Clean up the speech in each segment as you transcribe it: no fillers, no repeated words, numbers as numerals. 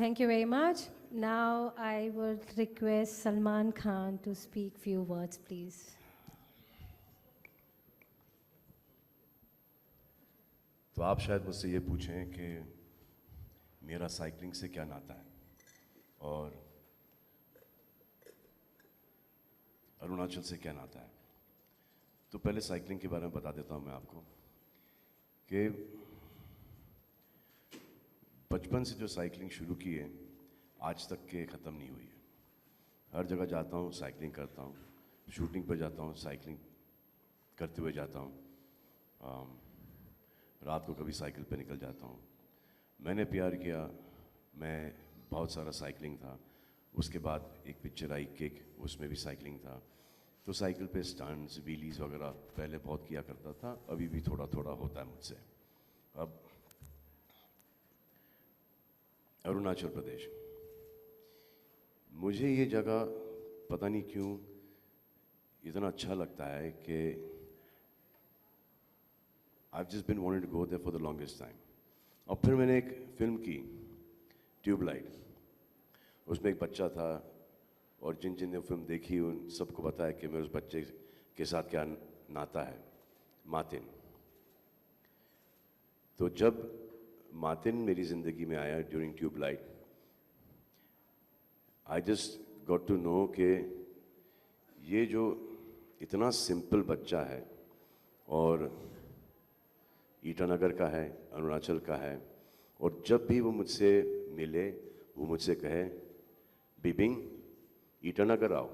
Thank you very much. Now I would request Salman Khan to speak few words, please. तो आप शायद मुझसे ये पूछें कि मेरा साइकिलिंग से क्या नाता है और अरुणाचल से क्या नाता है। तो पहले साइकिलिंग के बारे में बता देता हूँ मैं आपको कि बचपन से जो साइकिलिंग शुरू की है आज तक के ख़त्म नहीं हुई है। हर जगह जाता हूँ, साइकिलिंग करता हूँ, शूटिंग पर जाता हूँ, साइकिलिंग करते हुए जाता हूँ, रात को कभी साइकिल पे निकल जाता हूँ। मैंने प्यार किया, मैं बहुत सारा साइकिलिंग था। उसके बाद एक पिक्चर आई किक, उसमें भी साइकिलिंग था। तो साइकिल पे स्टंट्स, व्हीलीज वगैरह पहले बहुत किया करता था, अभी भी थोड़ा थोड़ा होता है मुझसे। अब अरुणाचल प्रदेश, मुझे ये जगह पता नहीं क्यों इतना अच्छा लगता है कि I've just been wanting to go there for the longest time. और फिर मैंने एक फिल्म की ट्यूबलाइट, उसमें एक बच्चा था और जिन जिन ने फिल्म देखी उन सबको पता है कि मेरे उस बच्चे के साथ क्या नाता है, मार्टिन। तो जब मार्टिन मेरी ज़िंदगी में आया during Tubelight, I just got to know कि ये जो इतना सिंपल बच्चा है और ईटानगर का है, अरुणाचल का है, और जब भी वो मुझसे मिले वो मुझसे कहे बिबिंग ईटानगर आओ।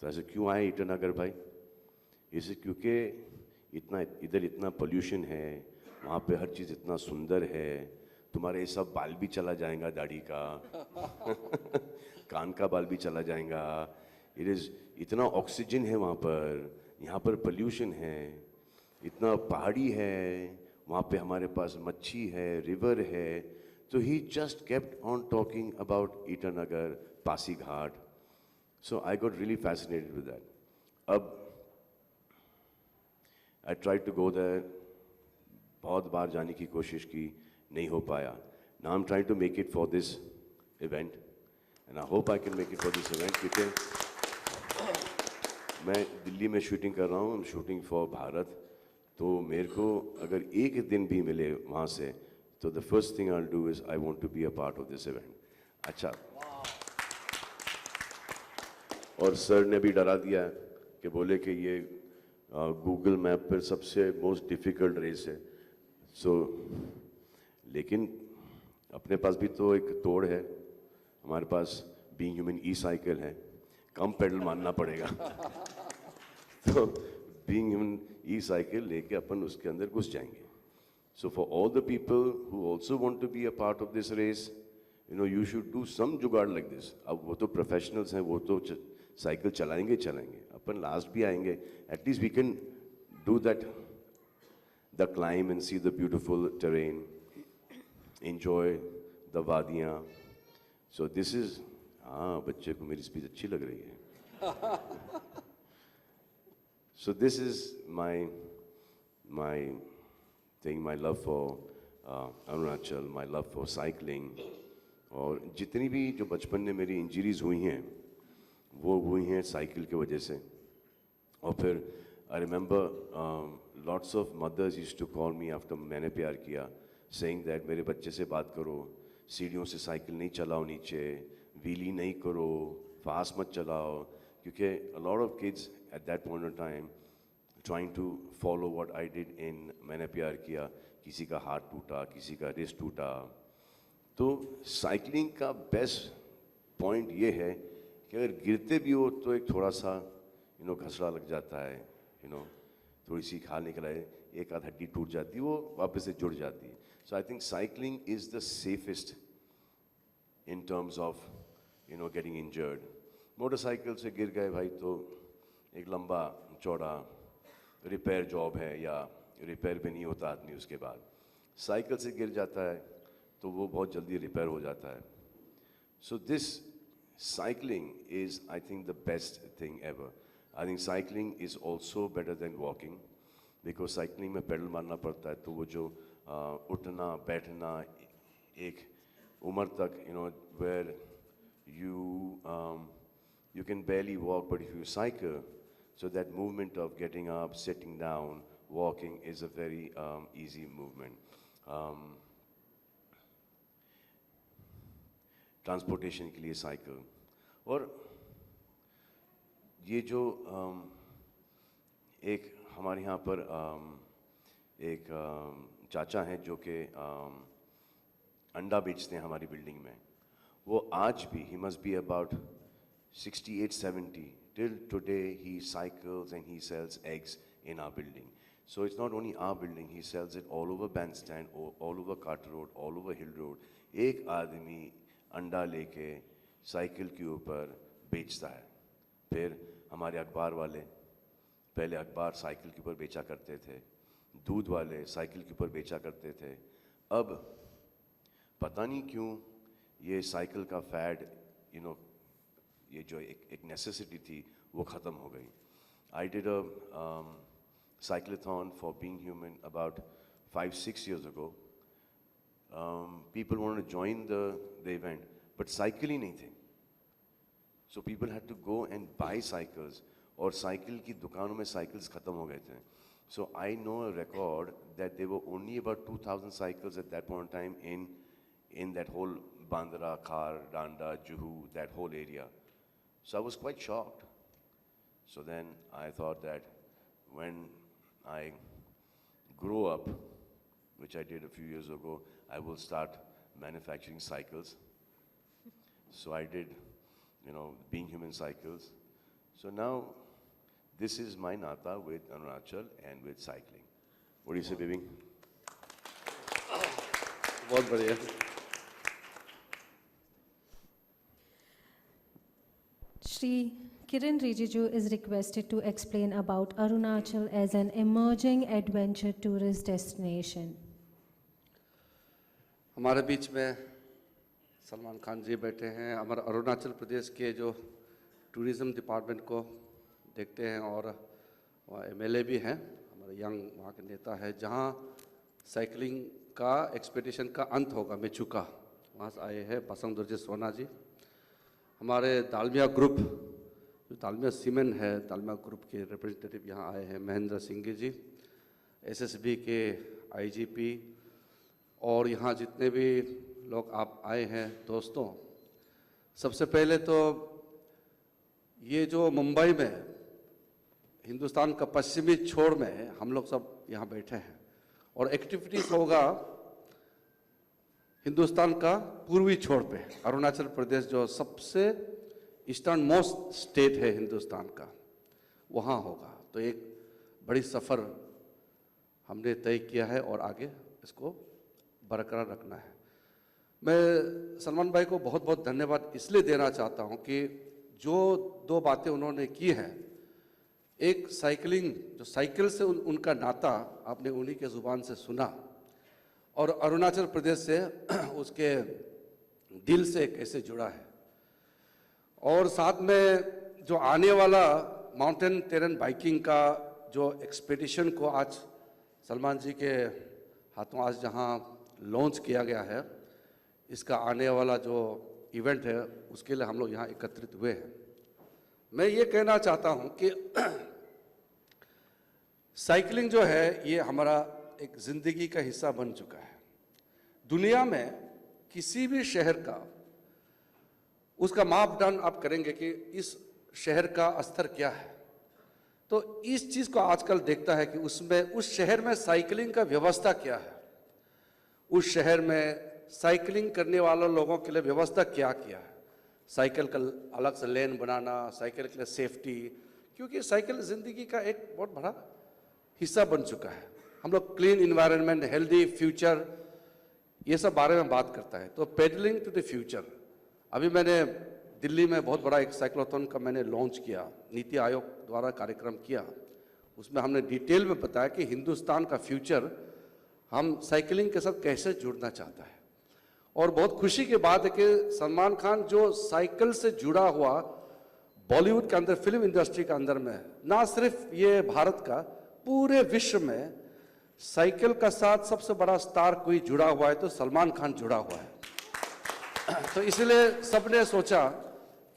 तो ऐसे क्यों आए ईटानगर भाई? इसे क्योंकि इधर इतना पोल्यूशन है, वहाँ पे हर चीज़ इतना सुंदर है, तुम्हारे ये सब बाल भी चला जाएगा दाढ़ी का कान का बाल भी चला जाएगा। इतना ऑक्सीजन है वहाँ पर, यहाँ पर पोल्यूशन है, इतना पहाड़ी है, वहाँ पे हमारे पास मच्छी है, रिवर है। तो he just kept on talking about Itanagar, Pasighat. So I got really fascinated with that. अब I try to go there, बहुत बार जाने की कोशिश की, नहीं हो पाया। Now I am trying to make it for this event and I hope I can make it for this event, क्योंकि मैं दिल्ली में शूटिंग कर रहा हूँ, I am shooting for Bharat. तो मेरे को अगर एक दिन भी मिले वहाँ से, तो the first thing I will do is I want to be a part of this event. अच्छा, और सर ने भी डरा दिया कि बोले कि ये गूगल मैप पर सबसे मोस्ट डिफ़िकल्ट रेस है। सो लेकिन अपने पास भी तो एक तोड़ है, हमारे पास बीइंग ह्यूमन ई साइकिल है, कम पेडल मारना पड़ेगा तो बीइंग ह्यूमन ई साइकिल लेके अपन उसके अंदर घुस जाएंगे। So for all the people who also want to be a part of this race, you know, you should do some jugaad like this. अब वो तो प्रोफेशनल्स हैं, वो तो साइकिल चलाएंगे, अपन लास्ट भी आएंगे। At least we can do that, the climb and see the beautiful terrain, enjoy the वादियाँ। सो दिस इज, हाँ बच्चे को मेरी स्पीच अच्छी लग रही है So this is my thing, my love for Arunachal, my love for cycling. और जितनी भी जो बचपन में मेरी इंजरीज हुई हैं वो हुई हैं साइकिल की वजह से। और फिर I remember lots of mothers used to call me after Maine Pyar किया, सेइंग दैट मेरे बच्चे से बात करो, सीढ़ियों से साइकिल नहीं चलाओ, नीचे व्हीली नहीं करो, फास्ट मत चलाओ, क्योंकि a lot of kids at that point of time trying to follow what I did in मैंने प्यार किया, किसी का हाथ टूटा, किसी का रिस्ट टूटा। तो साइकिलिंग का बेस्ट पॉइंट ये है कि अगर गिरते भी हो तो एक थोड़ा सा घसड़ा लग जाता है, थोड़ी सी खाल निकल आए, एक आध हड्डी टूट जाती है, वो वापस से जुड़ जाती है। So I think cycling is the safest in terms of getting injured. Motorcycle से गिर गए भाई तो एक लंबा चौड़ा रिपेयर जॉब है, या रिपेयर भी नहीं होता आदमी उसके बाद। साइकिल से गिर जाता है तो वो बहुत जल्दी रिपेयर हो जाता है। So this cycling is I think the best thing ever. I think cycling is also better than walking, because cycling में पेडल मारना पड़ता है, तो वो जो उठना बैठना एक उम्र तक, where you can barely walk, but if you cycle, so that movement of getting up, sitting down, walking is a very easy movement. Transportation के लिए साइकिल, और ये जो एक हमारे यहाँ पर एक चाचा हैं जो कि अंडा बेचते हैं हमारी बिल्डिंग में, वो आज भी, he must be about 68-70, till today he cycles and he sells eggs in our building. So it's not only our building, he sells it all over Bandstand, all over Carter Road, all over Hill Road. एक आदमी अंडा लेके cycle के ऊपर बेचता है। फिर हमारे अखबार वाले, पहले अखबार साइकिल के ऊपर बेचा करते थे, दूध वाले साइकिल के ऊपर बेचा करते थे। अब पता नहीं क्यों ये साइकिल का फैड, ये जो एक नेसेसिटी थी वो ख़त्म हो गई। I did a cyclathon for Being Human about 5-6 years ago. People wanted to join the event, but cycle ही नहीं थे, so people had to go and buy cycles, और साइकिल की दुकानों में cycles ख़त्म हो गए थे। So I know a record that there were only about 2,000 cycles at that point in time in that whole Bandra, Khar, Danda, Juhu, that whole area. So I was quite shocked. So then I thought that when I grow up, which I did a few years ago, I will start manufacturing cycles. So I did, Being Human cycles. So now this is my nata with Arunachal and with cycling. What do you say, baby? बहुत बढ़िया। Shri Kiran Rijiju is requested to explain about Arunachal as an emerging adventure tourist destination. हमारे बीच में सलमान खान जी बैठे हैं। हमारे अरुणाचल प्रदेश के जो tourism department को देखते हैं, और वहाँ एमएलए भी हैं, हमारे यंग वहाँ के नेता है। जहाँ साइकिलिंग का एक्सपेडिशन का अंत होगा मेचुका, वहाँ से आए हैं पासांग दोरजे सोना जी। हमारे दालमिया ग्रुप, जो दालमिया सीमेंट है, दालमिया ग्रुप के रिप्रेजेंटेटिव यहाँ आए हैं, महेंद्र सिंह जी। एसएसबी के आईजीपी, और यहाँ जितने भी लोग आप आए हैं दोस्तों, सबसे पहले तो ये जो मुंबई में हिंदुस्तान का पश्चिमी छोर में हम लोग सब यहाँ बैठे हैं, और एक्टिविटीज़ होगा हिंदुस्तान का पूर्वी छोर पे। अरुणाचल प्रदेश जो सबसे ईस्टर्न मोस्ट स्टेट है हिंदुस्तान का, वहाँ होगा। तो एक बड़ी सफ़र हमने तय किया है और आगे इसको बरकरार रखना है। मैं सलमान भाई को बहुत बहुत धन्यवाद इसलिए देना चाहता हूँ कि जो दो बातें उन्होंने की हैं, एक साइकिलिंग, जो साइकिल से उनका नाता आपने उन्हीं के ज़ुबान से सुना, और अरुणाचल प्रदेश से उसके दिल से कैसे जुड़ा है, और साथ में जो आने वाला माउंटेन टेरेन बाइकिंग का जो एक्सपेडिशन को आज सलमान जी के हाथों आज जहां लॉन्च किया गया है, इसका आने वाला जो इवेंट है उसके लिए हम लोग यहाँ एकत्रित हुए हैं। मैं ये कहना चाहता हूँ कि साइकिलिंग जो है ये हमारा एक ज़िंदगी का हिस्सा बन चुका है। दुनिया में किसी भी शहर का उसका मापदंड आप करेंगे कि इस शहर का स्तर क्या है, तो इस चीज़ को आजकल देखता है कि उसमें उस शहर में साइकिलिंग का व्यवस्था क्या है, उस शहर में साइकिलिंग करने वाले लोगों के लिए व्यवस्था क्या किया है। साइकिल का अलग से लेन बनाना, साइकिल के लिए सेफ्टी, क्योंकि साइकिल ज़िंदगी का एक बहुत बड़ा हिस्सा बन चुका है। हम लोग क्लीन इन्वायरमेंट, हेल्दी फ्यूचर, ये सब बारे में बात करता है। तो पेडलिंग टू द फ्यूचर, अभी मैंने दिल्ली में बहुत बड़ा एक साइक्लोथॉन का मैंने लॉन्च किया, नीति आयोग द्वारा कार्यक्रम किया। उसमें हमने डिटेल में बताया कि हिंदुस्तान का फ्यूचर हम साइकिलिंग के साथ कैसे जुड़ना चाहता है। और बहुत खुशी की बात है कि सलमान खान जो साइकिल से जुड़ा हुआ बॉलीवुड के अंदर, फिल्म इंडस्ट्री के अंदर में, ना सिर्फ ये भारत का, पूरे विश्व में साइकिल का साथ सबसे बड़ा स्टार कोई जुड़ा हुआ है तो सलमान खान जुड़ा हुआ है। तो इसलिए सबने सोचा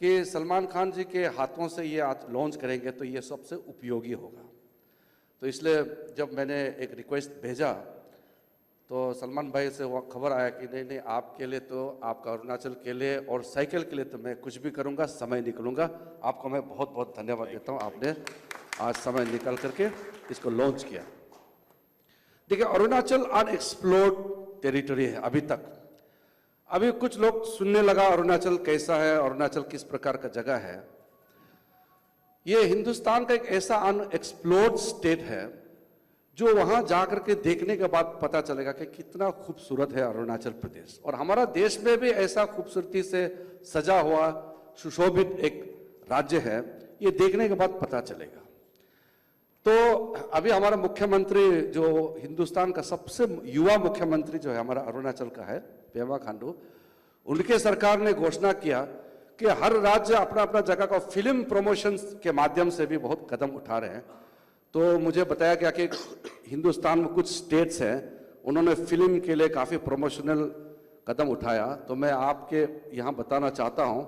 कि सलमान खान जी के हाथों से ये आज लॉन्च करेंगे तो ये सबसे उपयोगी होगा। तो इसलिए जब मैंने एक रिक्वेस्ट भेजा तो सलमान भाई से वो खबर आया कि नहीं नहीं, आपके लिए तो, आपका अरुणाचल के लिए और साइकिल के लिए तो मैं कुछ भी करूंगा, समय निकलूंगा। आपको मैं बहुत बहुत धन्यवाद देता हूं, आपने आज समय निकल करके इसको लॉन्च किया। देखिए, अरुणाचल अनएक्सप्लोर्ड टेरिटरी है अभी तक। अभी कुछ लोग सुनने लगा अरुणाचल कैसा है, अरुणाचल किस प्रकार का जगह है। ये हिंदुस्तान का एक ऐसा अनएक्सप्लोर्ड स्टेट है जो वहां जाकर के देखने के बाद पता चलेगा कि कितना खूबसूरत है अरुणाचल प्रदेश। और हमारा देश में भी ऐसा खूबसूरती से सजा हुआ सुशोभित एक राज्य है, ये देखने के बाद पता चलेगा। तो अभी हमारा मुख्यमंत्री जो हिंदुस्तान का सबसे युवा मुख्यमंत्री जो है हमारा अरुणाचल का है, पेमा खांडू, उनके सरकार ने घोषणा किया कि हर राज्य अपना अपना जगह का फिल्म प्रमोशन के माध्यम से भी बहुत कदम उठा रहे हैं। तो मुझे बताया गया कि हिंदुस्तान में कुछ स्टेट्स हैं, उन्होंने फिल्म के लिए काफ़ी प्रमोशनल कदम उठाया। तो मैं आपके यहाँ बताना चाहता हूँ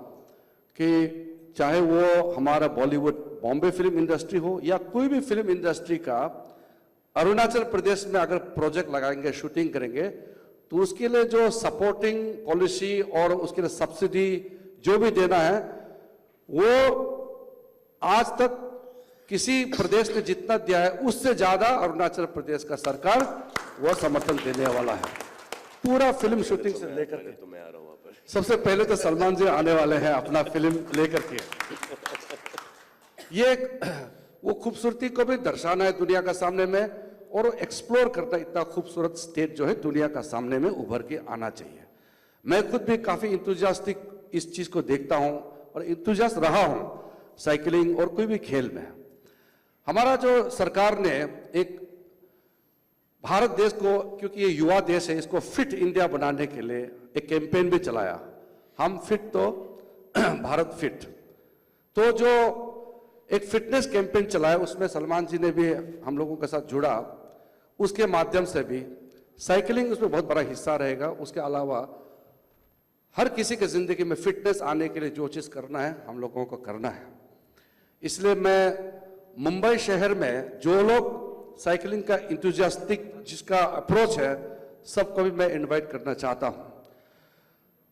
कि चाहे वो हमारा बॉलीवुड बॉम्बे फिल्म इंडस्ट्री हो या कोई भी फिल्म इंडस्ट्री का अरुणाचल प्रदेश में अगर प्रोजेक्ट लगाएंगे, शूटिंग करेंगे, तो उसके लिए जो सपोर्टिंग पॉलिसी और उसके लिए सब्सिडी जो भी देना है, वो आज तक किसी प्रदेश ने जितना दिया है उससे ज्यादा अरुणाचल प्रदेश का सरकार वो समर्थन देने वाला है, पूरा फिल्म शूटिंग से लेकर के। तो मैं आ रहा हूं वहां पर। सबसे पहले तो सलमान जी आने वाले हैं अपना फिल्म लेकर के। ये वो खूबसूरती को भी दर्शाना है दुनिया का सामने में और एक्सप्लोर करना, इतना खूबसूरत स्टेट जो है दुनिया का सामने में उभर के आना चाहिए। मैं खुद भी काफी इंतुजियास्टिक इस चीज को देखता हूं और इंतुजियास्ट रहा हूं साइकिलिंग और कोई भी खेल में। हमारा जो सरकार ने एक भारत देश को, क्योंकि ये युवा देश है, इसको फिट इंडिया बनाने के लिए एक कैंपेन भी चलाया, हम फिट तो भारत फिट। तो जो एक फिटनेस कैंपेन चलाया उसमें सलमान जी ने भी हम लोगों के साथ जुड़ा, उसके माध्यम से भी साइकिलिंग उसमें बहुत बड़ा हिस्सा रहेगा। उसके अलावा हर किसी के जिंदगी में फिटनेस आने के लिए जो चीज करना है हम लोगों को करना है। इसलिए मैं मुंबई शहर में जो लोग साइकिलिंग का इंतुजियास्टिक जिसका अप्रोच है, सबको भी मैं इनवाइट करना चाहता हूं।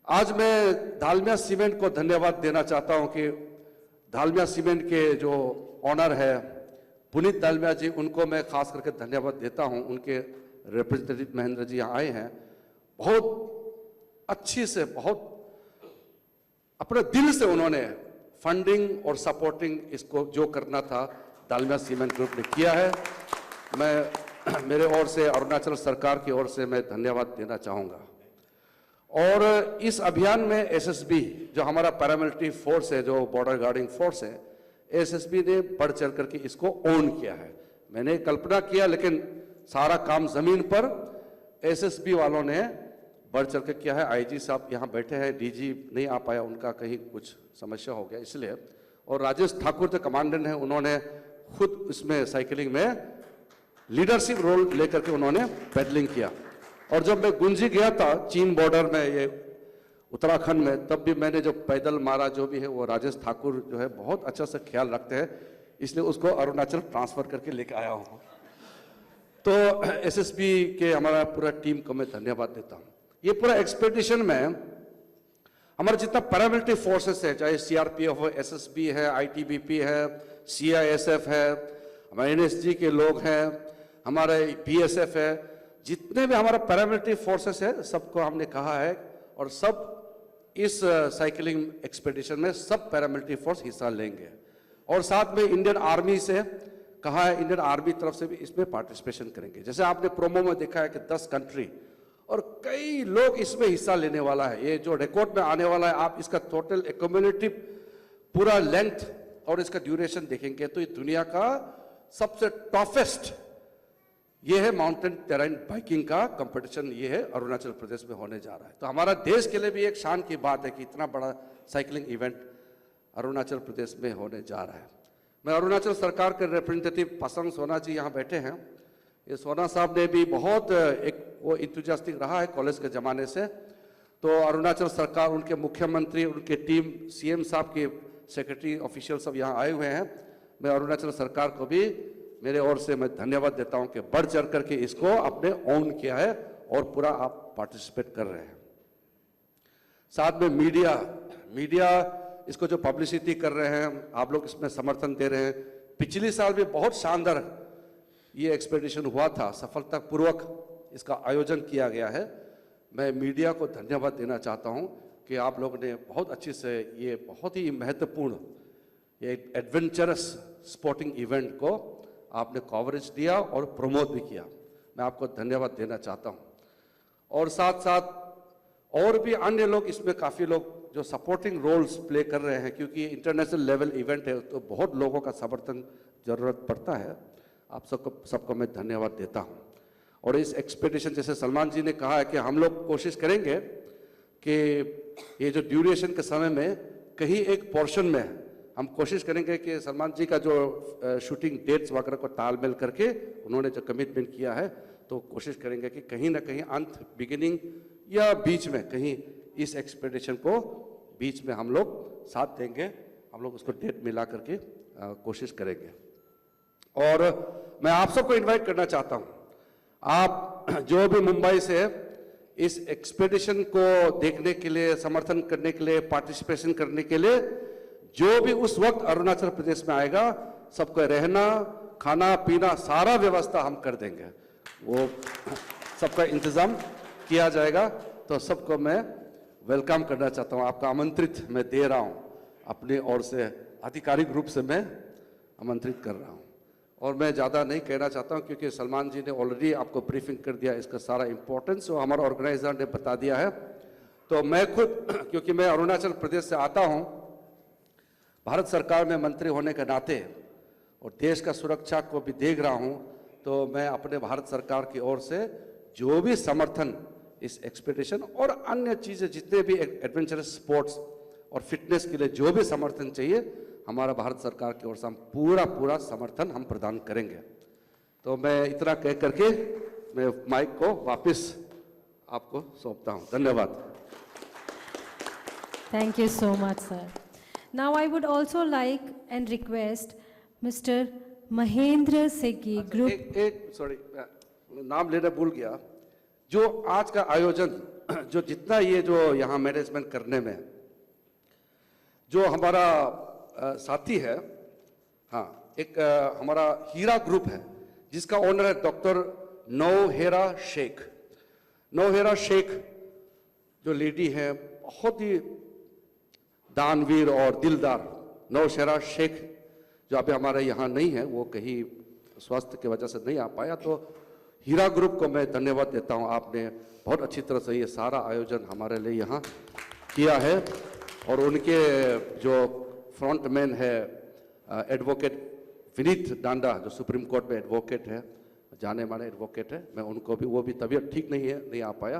आज मैं दालमिया सीमेंट को धन्यवाद देना चाहता हूं कि दालमिया सीमेंट के जो ऑनर है पुनीत दालमिया जी, उनको मैं खास करके धन्यवाद देता हूं। उनके रिप्रेजेंटेटिव महेंद्र जी यहाँ आए हैं, बहुत अच्छी से, बहुत अपने दिल से उन्होंने फंडिंग और सपोर्टिंग इसको जो करना था दालमिया सीमेंट ग्रुप ने किया है। मैं मेरे ओर से, अरुणाचल सरकार की ओर से मैं धन्यवाद देना चाहूँगा। और इस अभियान में एसएसबी जो हमारा पैरामिलिट्री फोर्स है, जो बॉर्डर गार्डिंग फोर्स है, एसएसबी ने बढ़ चढ़ करके इसको ओन किया है। मैंने कल्पना किया लेकिन सारा काम जमीन पर एसएसबी वालों ने बढ़ चढ़ के किया है। आईजी साहब यहाँ बैठे हैं, डीजी नहीं आ पाया, उनका कहीं कुछ समस्या हो गया इसलिए। और राजेश ठाकुर जो कमांडेंट हैं, उन्होंने खुद इसमें साइकिलिंग में लीडरशिप रोल लेकर के उन्होंने पैडलिंग किया। और जब मैं गुंजी गया था चीन बॉर्डर में, ये उत्तराखंड में, तब भी मैंने जो पैदल मारा जो भी है वो राजेश ठाकुर जो है बहुत अच्छा से ख्याल रखते हैं, इसलिए उसको अरुणाचल ट्रांसफर करके लेके आया हूँ। तो एसएसबी के हमारा पूरा टीम को मैं धन्यवाद देता हूँ। ये पूरा एक्सपेडिशन में हमारा जितना पैरामिलिट्री फोर्सेस है, चाहे सीआरपीएफ हो, एसएसबी है, आईटीबीपी है, सीआईएसएफ है, हमारे एनएसजी के लोग हैं, हमारे बीएसएफ है, जितने भी हमारा पैरामिलिट्री फोर्सेस है सबको हमने कहा है और सब इस साइकिलिंग एक्सपेडिशन में सब पैरामिलिट्री फोर्स हिस्सा लेंगे। और साथ में इंडियन आर्मी से कहा है, इंडियन आर्मी तरफ से भी इसमें पार्टिसिपेशन करेंगे। जैसे आपने प्रोमो में देखा है कि 10 कंट्री और कई लोग इसमें हिस्सा लेने वाला है। ये जो रिकॉर्ड में आने वाला है, आप इसका टोटल एक्यूमुलेटिव पूरा लेंथ और इसका ड्यूरेशन देखेंगे तो ये दुनिया का सबसे टफेस्ट ये है माउंटेन टेरेन बाइकिंग का कंपटीशन, ये है अरुणाचल प्रदेश में होने जा रहा है। तो हमारा देश के लिए भी एक शान की बात है कि इतना बड़ा साइकिलिंग इवेंट अरुणाचल प्रदेश में होने जा रहा है। मैं अरुणाचल सरकार के रिप्रेजेंटेटिव पसंग सोना जी यहाँ बैठे हैं, ये सोना साहब ने भी बहुत एक वो इंथुजियास्टिक रहा है कॉलेज के ज़माने से। तो अरुणाचल सरकार, उनके मुख्यमंत्री, उनके टीम, सीएम साहब के सेक्रेटरी ऑफिशियल सब यहाँ आए हुए हैं। मैं अरुणाचल सरकार को भी मेरे ओर से मैं धन्यवाद देता हूँ कि बढ़ चढ़ करके इसको आपने ऑन किया है और पूरा आप पार्टिसिपेट कर रहे हैं। साथ में मीडिया इसको जो पब्लिसिटी कर रहे हैं, आप लोग इसमें समर्थन दे रहे हैं। पिछले साल भी बहुत शानदार ये एक्सपेडिशन हुआ था, सफलतापूर्वक इसका आयोजन किया गया है। मैं मीडिया को धन्यवाद देना चाहता हूं कि आप लोगों ने बहुत अच्छे से ये बहुत ही महत्वपूर्ण ये एडवेंचरस स्पोर्टिंग इवेंट को आपने कवरेज दिया और प्रमोट भी किया। मैं आपको धन्यवाद देना चाहता हूं। और साथ साथ और भी अन्य लोग इसमें काफ़ी लोग जो सपोर्टिंग रोल्स प्ले कर रहे हैं, क्योंकि इंटरनेशनल लेवल इवेंट है तो बहुत लोगों का समर्थन जरूरत पड़ता है। आप सबको मैं धन्यवाद देता हूं। और इस एक्सपेडिशन, जैसे सलमान जी ने कहा है कि हम लोग कोशिश करेंगे कि ये जो ड्यूरेशन के समय में कहीं एक पोर्शन में हम कोशिश करेंगे कि सलमान जी का जो शूटिंग डेट्स वगैरह को तालमेल करके उन्होंने जो कमिटमेंट किया है, तो कोशिश करेंगे कि कहीं ना कहीं अंत, बिगिनिंग या बीच में कहीं इस एक्सपेडिशन को बीच में हम लोग साथ देंगे। हम लोग उसको डेट मिला करके कोशिश करेंगे। और मैं आप सबको इनवाइट करना चाहता हूं, आप जो भी मुंबई से इस एक्सपेडिशन को देखने के लिए, समर्थन करने के लिए, पार्टिसिपेशन करने के लिए, जो भी उस वक्त अरुणाचल प्रदेश में आएगा, सबको रहना, खाना पीना सारा व्यवस्था हम कर देंगे। वो सबका इंतजाम किया जाएगा। तो सबको मैं वेलकम करना चाहता हूँ, आपका आमंत्रित मैं दे रहा हूँ, अपनी ओर से आधिकारिक रूप से मैं आमंत्रित कर रहा हूँ। और मैं ज़्यादा नहीं कहना चाहता हूँ क्योंकि सलमान जी ने ऑलरेडी आपको ब्रीफिंग कर दिया, इसका सारा इम्पोर्टेंस वो हमारा ऑर्गेनाइजर ने बता दिया है। तो मैं खुद, क्योंकि मैं अरुणाचल प्रदेश से आता हूँ, भारत सरकार में मंत्री होने के नाते और देश का सुरक्षा को भी देख रहा हूँ, तो मैं अपने भारत सरकार की ओर से जो भी समर्थन इस एक्सपेडिशन और अन्य चीज़ें, जितने भी एडवेंचरस स्पोर्ट्स और फिटनेस के लिए जो भी समर्थन चाहिए, हमारा भारत सरकार की ओर से हम पूरा समर्थन हम प्रदान करेंगे। तो मैं इतना कह करके मैं माइक को वापस आपको सौंपता हूँ। धन्यवाद। Thank you so much, sir. Now I would also like and request Mr. Mahendra Seghi, Group. एक सॉरी, नाम लेना भूल गया। जो आज का आयोजन, जो जितना ये जो यहाँ मैनेजमेंट करने में जो हमारा साथी है, हाँ, एक हमारा हीरा ग्रुप है जिसका ओनर है डॉक्टर नौहेरा शेख। नौहेरा शेख जो लेडी है, बहुत ही दानवीर और दिलदार नौशेरा शेख, जो अभी हमारे यहाँ नहीं है, वो कहीं स्वास्थ्य की वजह से नहीं आ पाया। तो हीरा ग्रुप को मैं धन्यवाद देता हूँ, आपने बहुत अच्छी तरह से ये सारा आयोजन हमारे लिए यहाँ किया है। और उनके जो फ्रंटमैन है एडवोकेट विनीत डांडा, जो सुप्रीम कोर्ट में एडवोकेट है, जाने माने एडवोकेट है, मैं उनको भी, वो भी तबीयत ठीक नहीं है, नहीं आ पाया,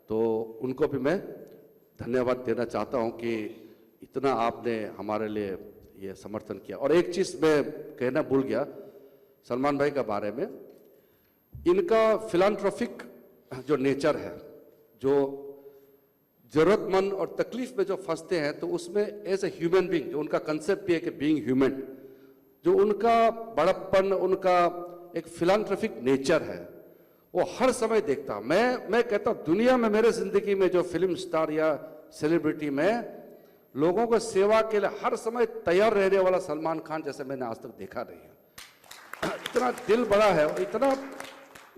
तो उनको भी मैं धन्यवाद देना चाहता हूँ कि इतना आपने हमारे लिए ये समर्थन किया। और एक चीज़ मैं कहना भूल गया सलमान भाई के बारे में, इनका फिलांथ्रोपिक जो नेचर है, जो जरूरतमंद और तकलीफ में जो फंसते हैं, तो उसमें एज ए ह्यूमन बीइंग, जो उनका कंसेप्ट भी है कि बीइंग ह्यूमन, जो उनका बड़प्पन, उनका एक फिलांथ्रोपिक नेचर है, वो हर समय देखता। मैं कहता हूँ दुनिया में, मेरे जिंदगी में जो फिल्म स्टार या सेलिब्रिटी में लोगों को सेवा के लिए हर समय तैयार रहने वाला सलमान खान जैसे मैंने आज तक देखा नहीं है। इतना दिल बड़ा है, इतना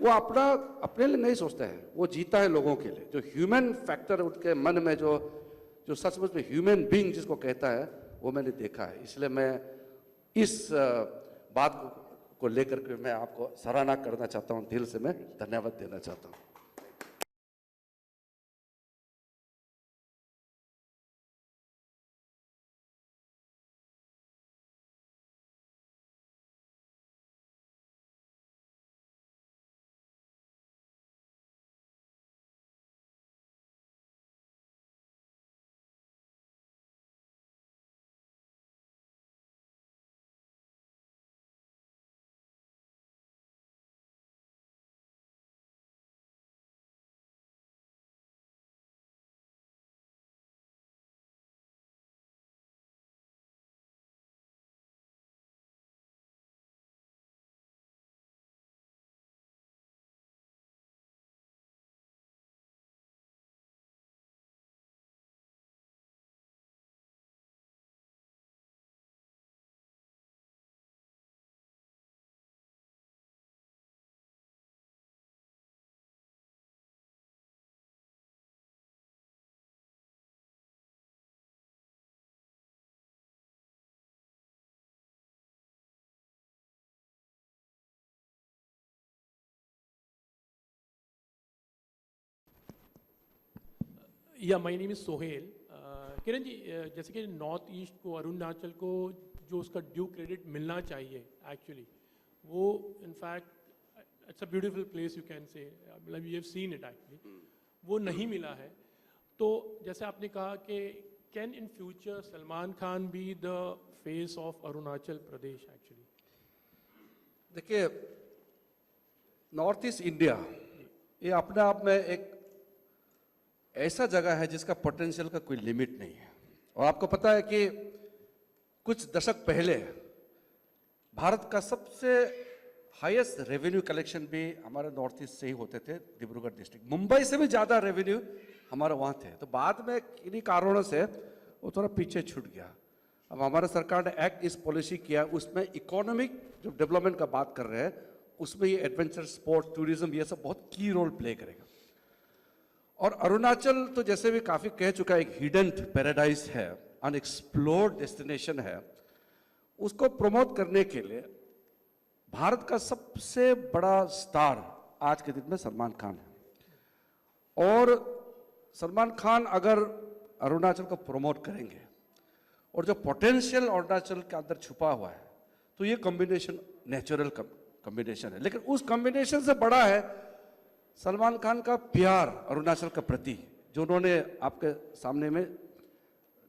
वो अपने लिए नहीं सोचता है, वो जीता है लोगों के लिए। जो ह्यूमन फैक्टर उनके मन में, जो सचमुच में ह्यूमन बीइंग जिसको कहता है, वो मैंने देखा है। इसलिए मैं इस बात को लेकर के मैं आपको सराहना करना चाहता हूँ, दिल से मैं धन्यवाद देना चाहता हूँ। या my name is Sohail. Kiran ji, जैसे कि नॉर्थ ईस्ट को, अरुणाचल को जो उसका ड्यू क्रेडिट मिलना चाहिए एक्चुअली, वो in fact it's a beautiful place you can say, मतलब you have seen it actually, वो नहीं मिला है। तो जैसे आपने कहा कि can in future Salman Khan be the face of Arunachal Pradesh actually? देखिए, नॉर्थ ईस्ट इंडिया ये अपने आप में एक ऐसा जगह है जिसका पोटेंशियल का कोई लिमिट नहीं है। और आपको पता है कि कुछ दशक पहले भारत का सबसे हाईएस्ट रेवेन्यू कलेक्शन भी हमारे नॉर्थ ईस्ट से ही होते थे, डिब्रूगढ़ डिस्ट्रिक्ट। मुंबई से भी ज़्यादा रेवेन्यू हमारा वहाँ थे। तो बाद में इन्हीं कारणों से वो थोड़ा पीछे छूट गया। अब हमारे सरकार ने एक्ट इस पॉलिसी किया, उसमें इकोनॉमिक जो डेवलपमेंट का बात कर रहे हैं, उसमें ये एडवेंचर स्पोर्ट, टूरिज्म, ये सब बहुत की रोल प्ले करेगा। और अरुणाचल तो जैसे भी काफ़ी कह चुका है, एक हिडन पैराडाइज है, अनएक्सप्लोर्ड डेस्टिनेशन है। उसको प्रमोट करने के लिए भारत का सबसे बड़ा स्टार आज के दिन में सलमान खान है। और सलमान खान अगर अरुणाचल को प्रमोट करेंगे और जो पोटेंशियल अरुणाचल के अंदर छुपा हुआ है, तो ये कॉम्बिनेशन नेचुरल कॉम्बिनेशन है। लेकिन उस कॉम्बिनेशन से बड़ा है सलमान खान का प्यार अरुणाचल के प्रति, जो उन्होंने आपके सामने में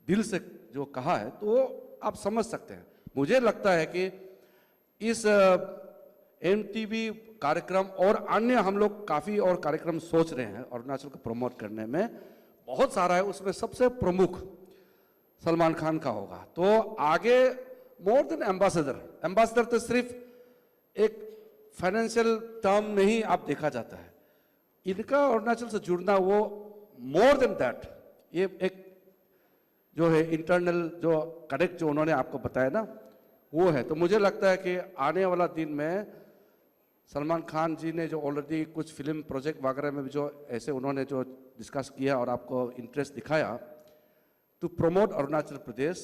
दिल से जो कहा है, तो वो आप समझ सकते हैं। मुझे लगता है कि इस एमटीवी कार्यक्रम और अन्य हम लोग काफ़ी और कार्यक्रम सोच रहे हैं अरुणाचल को प्रमोट करने में, बहुत सारा है, उसमें सबसे प्रमुख सलमान खान का होगा। तो आगे मोर देन एम्बेसडर, एम्बेसडर तो सिर्फ एक फाइनेंशियल टर्म नहीं आप देखा जाता है, इनका अरुणाचल से जुड़ना वो मोर देन दैट, ये एक जो है इंटरनल जो कनेक्ट जो उन्होंने आपको बताया ना, वो है। तो मुझे लगता है कि आने वाला दिन में सलमान खान जी ने जो ऑलरेडी कुछ फिल्म प्रोजेक्ट वगैरह में भी जो ऐसे उन्होंने जो डिस्कस किया और आपको इंटरेस्ट दिखाया to promote Arunachal Pradesh,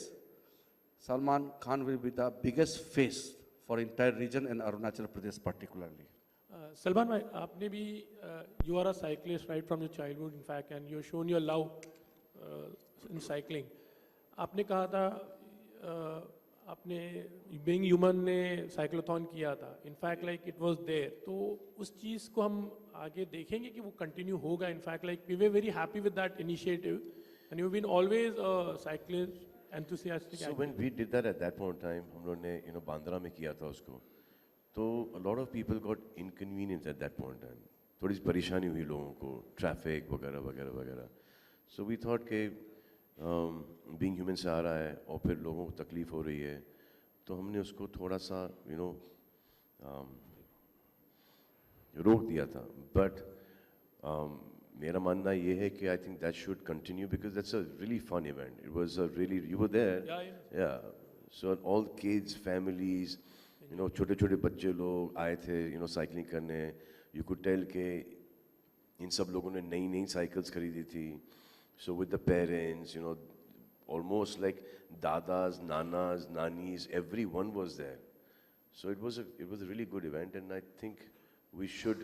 Salman Khan will be the biggest face for entire region and Arunachal Pradesh particularly. Salman भाई, आपने भी you are a cyclist right from your childhood in fact, and you shown your love in cycling. आपने कहा था आपने बीइंग ह्यूमन ने cyclothon किया था, in fact like it was there, तो उस चीज़ को हम आगे देखेंगे कि वो कंटिन्यू होगा। In fact like we were very happy with that initiative and you been always a cyclist enthusiastic. So when we did that at that point in time, हम लोग ने बांद्रा में किया था उसको, तो a lot of people got inconvenienced at that point in time. थोड़ी सी परेशानी हुई लोगों को, ट्रैफिक वगैरह वगैरह वगैरह। So we thought कि बीइंग ह्यूमन से आ रहा है और फिर लोगों को तकलीफ हो रही है, तो हमने उसको थोड़ा सा रोक दिया था। बट मेरा मानना ये है कि I think that should continue because that's a really fun event. It was a really, you were there, yeah, so all kids, families, छोटे छोटे बच्चे लोग आए थे साइकिलिंग करने। यू कुड टेल के इन सब लोगों ने नई नई साइकिल्स खरीदी थी। So with the parents, almost like dadas, nanas, nanis, everyone was there. So it was a really good event, and I think we should,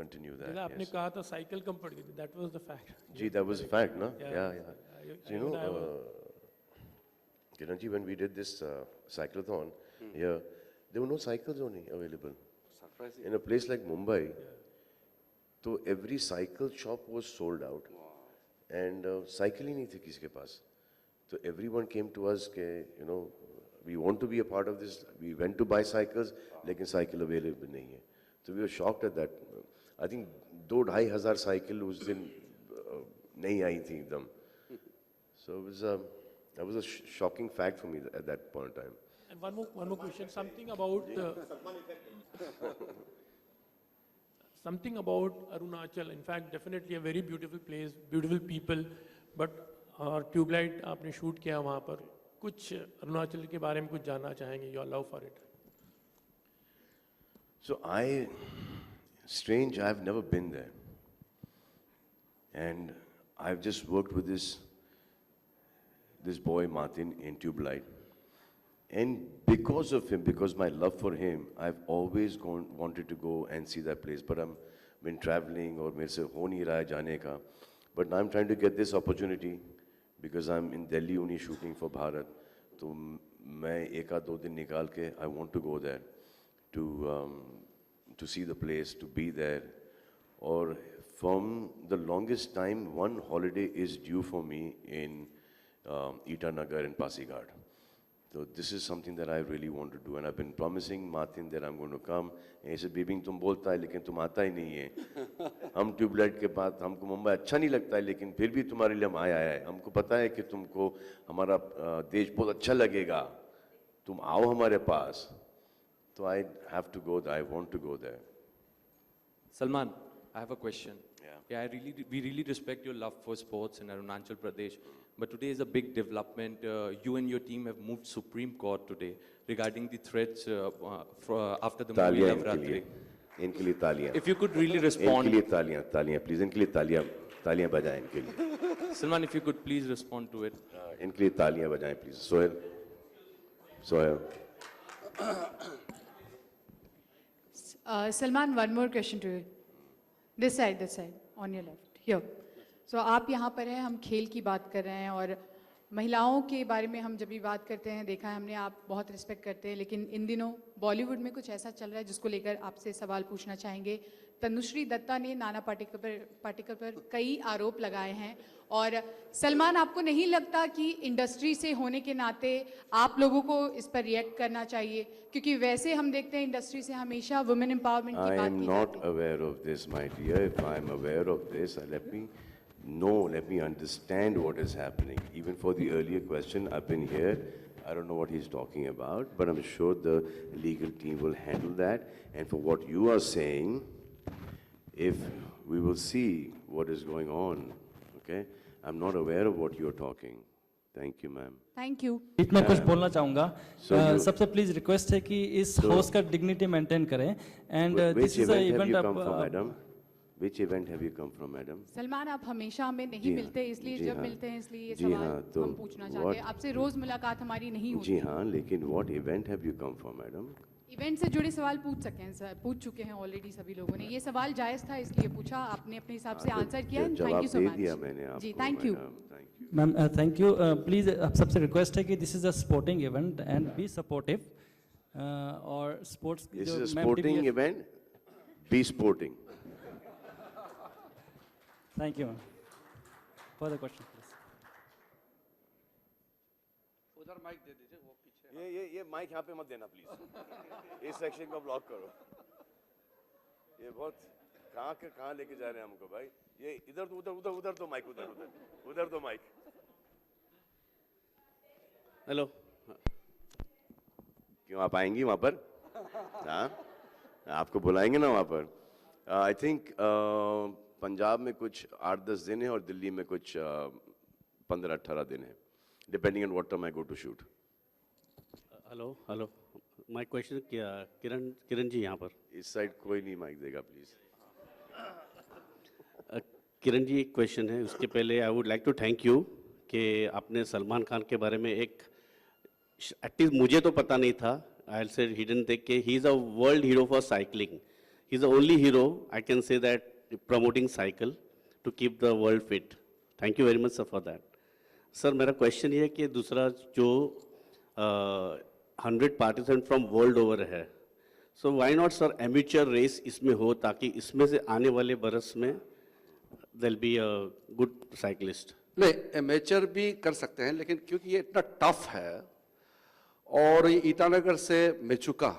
continue that. आपने Yes. कहा था साइकिल कम पड़ गई थी, that was the fact. Gee, that was a fact, no? Yeah. Yeah. So, Kiran ji, when we did this cyclothon here, there were no cycles only available. Surprising. In a place like Mumbai, so every cycle shop was sold out. And cycle ही नहीं थी किसी के पास। तो everyone came to us के we want to be a part of this, we went to buy cycles, लेकिन cycle available नहीं है। तो we were shocked at that. I think 2,500 cycle उस दिन नहीं आई थी एकदम। So that was a shocking fact for me at that point in time. And one more question, something about Arunachal. In fact, definitely a very beautiful place, beautiful people. But Tubelight आपने shoot किया वहाँ पर, कुछ अरुणाचल के बारे में कुछ जानना चाहेंगे? Your love for it. So strange, I've never been there. And I've just worked with this boy Martin in Tubelight. And because of him, because my love for him, I've always wanted to go and see that place. But I've been traveling और मेरे से हो नहीं रहा है जाने का. But now I'm trying to get this opportunity because I'm in Delhi only shooting for Bharat. तो मैं एक आध 2 दिन निकाल के I want to go there to see the place, to be there. Or from the longest time, one holiday is due for me in Itanagar and Pasighat. So this is something that I really want to do, and I've been promising Martin that I'm going to come. ऐसे बीबिंग तुम बोलता है लेकिन तुम आता ही नहीं है. हम ट्यूबलाइट के बाद हमको मुंबई अच्छा नहीं लगता है, लेकिन फिर भी तुम्हारे लिए हम आया है. हमको पता है कि तुमको हमारा देश बहुत अच्छा लगेगा. तुम आओ हमारे पास. So I have to go there. I want to go there. Salman, I have a question. Yeah, we really respect your love for sports in Arunachal Pradesh. But today is a big development. You and your team have moved Supreme Court today regarding the threats after the movie तालियां Navratri. इनके लिए तालियां. If you could really इनके respond, लिए तालियां please. इनके लिए तालियां बजाएं इनके लिए. Salman, if you could please respond to it. इनके लिए तालियां बजाएं please. Sohail. Salman, one more question to you. This side, on your left. Here. So आप यहाँ पर हैं, हम खेल की बात कर रहे हैं और महिलाओं के बारे में हम जब भी बात करते हैं, देखा है हमने, आप बहुत रिस्पेक्ट करते हैं, लेकिन इन दिनों बॉलीवुड में कुछ ऐसा चल रहा है जिसको लेकर आपसे सवाल पूछना चाहेंगे. तनुश्री दत्ता ने नाना पाटेकर पर कई आरोप लगाए हैं और सलमान, आपको नहीं लगता कि इंडस्ट्री से होने के नाते आप लोगों को इस पर रिएक्ट करना चाहिए, क्योंकि वैसे हम देखते हैं इंडस्ट्री से हमेशा वुमेन एम्पावरमेंट की I बात am की not जाती है. aware of this, my dear. If I am aware of this, let me understand what is happening. Even for the earlier question, I've been here. I don't know what he's talking about, but I'm sure the legal team will handle that. And for what you are saying, if we will see what is going on, okay? I'm not aware of what you're talking. Thank you, ma'am. Thank you. मैं कुछ बोलना चाहूँगा. सबसे please request है कि इस host का dignity maintain करें. And this is a event come from, madam? Which event have you come from, madam? Salman, आप हमेशा हमें नहीं मिलते, इसलिए जब मिलते हैं इसलिए ये जी सवाल हाँ, तो हम पूछना चाहते हैं. आपसे रोज मुलाकात हमारी नहीं होती. जी हाँ, लेकिन what event have you come from, madam? Event से जुड़े सवाल पूछ सकते हैं सर, पूछ चुके हैं ऑलरेडी सभी लोगों ने. ये सवाल जायज था इसलिए पूछा, आपने अपने हिसाब से आंसर किया. थैंक यू सो जवाब दे दिया मच. मैंने आपको. जी, thank you. Ma'am thank you. Please आप सबसे रिक्वेस्ट है कि this is a sporting event and be supportive. और sports This is a sporting event. Be sporting. Thank you ma'am. Further question please. उधर माइक दे दीजिए, वो पीछे. ये माइक यहाँ पे मत देना प्लीज. इस सेक्शन को ब्लॉक करो. ये बहुत कहाँ लेके जा रहे हैं हमको भाई. ये उधर तो माइक, उधर तो माइक. हेलो. क्यों आप आएंगी वहाँ पर? हाँ, आपको बुलाएंगे ना वहाँ पर. आई थिंक पंजाब में कुछ 8-10 दिन है और दिल्ली में कुछ 15-18 दिन है, depending on what time I go to shoot. Hello. My question Kiran ji यहाँ पर. इस साइड कोई नहीं माइक देगा प्लीज. किरण जी, एक क्वेश्चन है. उसके पहले I would like to thank you कि आपने सलमान खान के बारे में एक, एटलीस्ट मुझे तो पता नहीं था, आई से हिडन थे कि he is a world hero for cycling. He is the only hero I can say that promoting cycle to keep the world fit. Thank you very much sir for that. Sir, मेरा question ये है कि दूसरा जो 100 participants from world over है, so why not sir amateur race इसमें हो, ताकि इसमें से आने वाले बरस में there'll be a good cyclist. नहीं, एमेचर भी कर सकते हैं, लेकिन क्योंकि ये इतना टफ है और ये ईटानगर से मेचुका,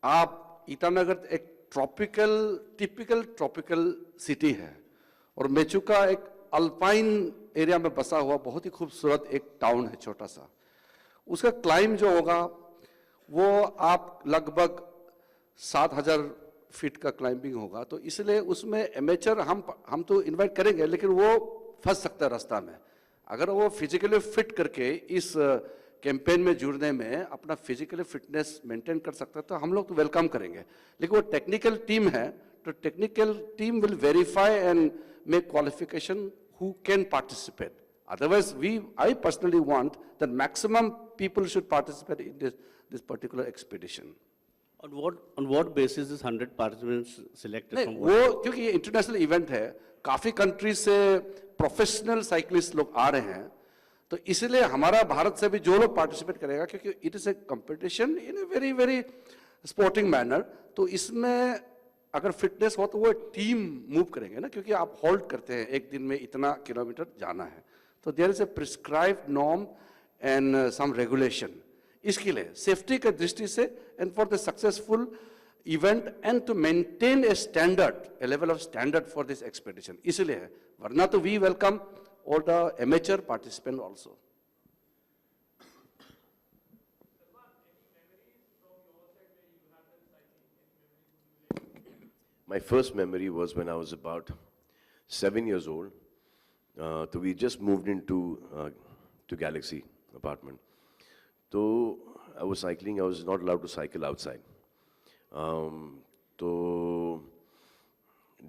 आप ईटानगर एक टिपिकल ट्रॉपिकल सिटी है और मेचुका एक अल्पाइन एरिया में बसा हुआ बहुत ही खूबसूरत एक टाउन है, छोटा सा. उसका क्लाइम जो होगा वो आप लगभग 7,000 फीट का क्लाइंबिंग होगा. तो इसलिए उसमें एमेचर हम तो इनवाइट करेंगे, लेकिन वो फंस सकता है रास्ता में. अगर वो फिजिकली फिट करके इस कैंपेन में जुड़ने में अपना फिजिकली फिटनेस मेंटेन कर सकता है तो हम लोग तो वेलकम करेंगे. लेकिन वो टेक्निकल टीम है, तो technical team will verify and make qualification who can participate. Otherwise I personally want that maximum people should participate in this particular expedition. On what basis is 100 participants selected नहीं from वो क्योंकि ये international event है, काफ़ी country से professional cyclist लोग आ रहे हैं, तो इसलिए हमारा भारत से भी जो लोग पार्टिसिपेट करेगा, क्योंकि it is a competition in a very very sporting manner, तो इसमें अगर फिटनेस हो तो वो टीम मूव करेंगे ना, क्योंकि आप होल्ड करते हैं एक दिन में इतना किलोमीटर जाना है, तो there is a prescribed norm and some regulation, इसके लिए सेफ्टी के दृष्टि से and for the successful event and to maintain a standard, a level of standard for this expedition, इसलिए है, वरना तो we welcome all the amateur participant also. My first memory was when I was about 7 years old. So we just moved into to Galaxy apartment. So I was cycling. I was not allowed to cycle outside. तो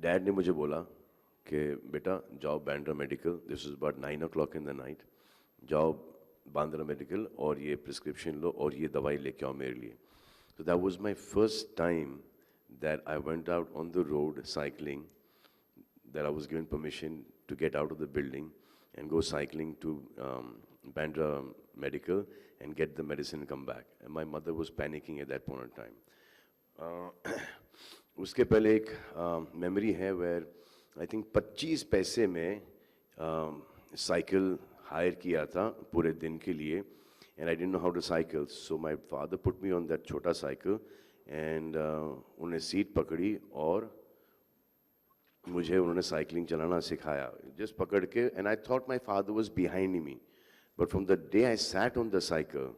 dad ने मुझे बोला कि बेटा जाओ Bandra medical, this is about 9 o'clock in the night, जाओ Bandra medical और ये प्रिस्क्रिप्शन लो और ये दवाई लेके आओ मेरे लिए. So that was my first time that I went out on the road cycling, that I was given permission to get out of the building and go cycling to Bandra Medical and get the medicine and come back. And my mother was panicking at that point in time. उसके पहले एक memory है where I think 25 पैसे में cycle higher किया था पूरे दिन के लिए, and I didn't know how to cycle, so my father put me on that छोटा साइकिल and उन्हें सीट पकड़ी और मुझे उन्होंने साइकिलिंग चलाना सिखाया, just पकड़ के, and I thought my father was behind me, but from the day I sat on the cycle,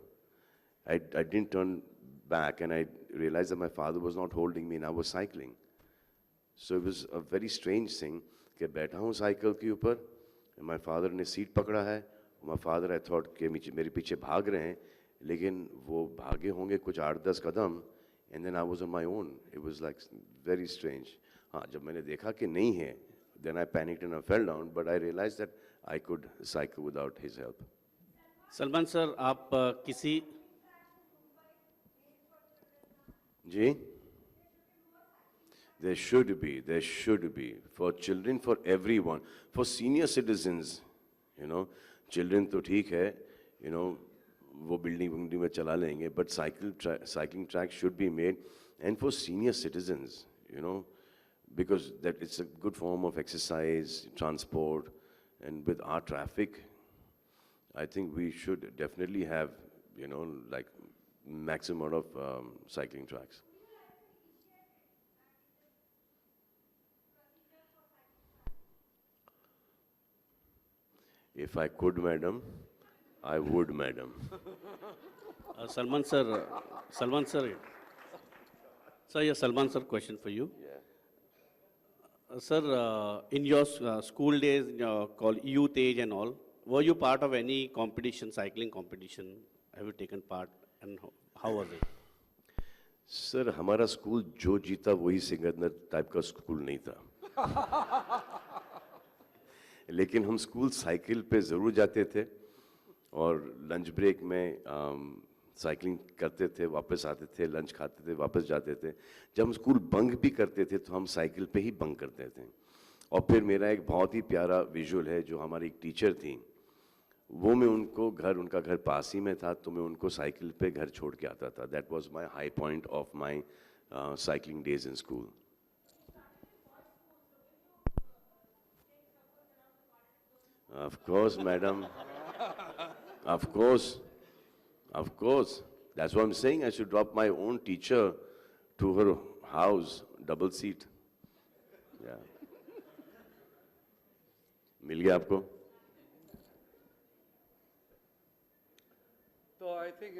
I didn't turn back and I realized that my father was not holding me and I was cycling. So it was a very strange thing कि बैठा हूँ cycle के ऊपर, my father ने seat पकड़ा है, my father I thought कि मेरे पीछे भाग रहे हैं, लेकिन वो भागे होंगे कुछ 8-10 कदम, and then I was on my own. It was like very strange. हाँ, जब मैंने देखा कि नहीं है, then I panicked and I fell down, but I realized that I could cycle without his help. Salman sir, आप किसी जी, there should be for children, for everyone, for senior citizens, you know, children तो ठीक है, you know, वो building में चला लेंगे, but cycling track should be made, and for senior citizens, you know, because that it's a good form of exercise, transport, and with our traffic, I think we should definitely have, you know, like maximum amount of cycling tracks. If I could, madam, I would, madam. Salman sir, Salman sir, question for you. Yeah. Sir, in your school days, called youth age and all, were you part of any competition, cycling competition? Have you taken part, and how was it? Sir, हमारा school जो जीता वही Sikandar type का school नहीं था. लेकिन हम school cycle पे ज़रूर जाते थे और लंच ब्रेक में साइकिलिंग करते थे, वापस आते थे, लंच खाते थे, वापस जाते थे. जब हम स्कूल बंक भी करते थे तो हम साइकिल पे ही बंक करते थे. और फिर मेरा एक बहुत ही प्यारा विजुअल है, जो हमारी एक टीचर थी, वो मैं उनका घर पास ही में था, तो मैं उनको साइकिल पे घर छोड़ के आता था. That was my high point of my cycling days in school. Of course, madam. Of course. That's what I'm saying. I should drop my own teacher to her house, double seat. Yeah. मिल गया आपको? तो I think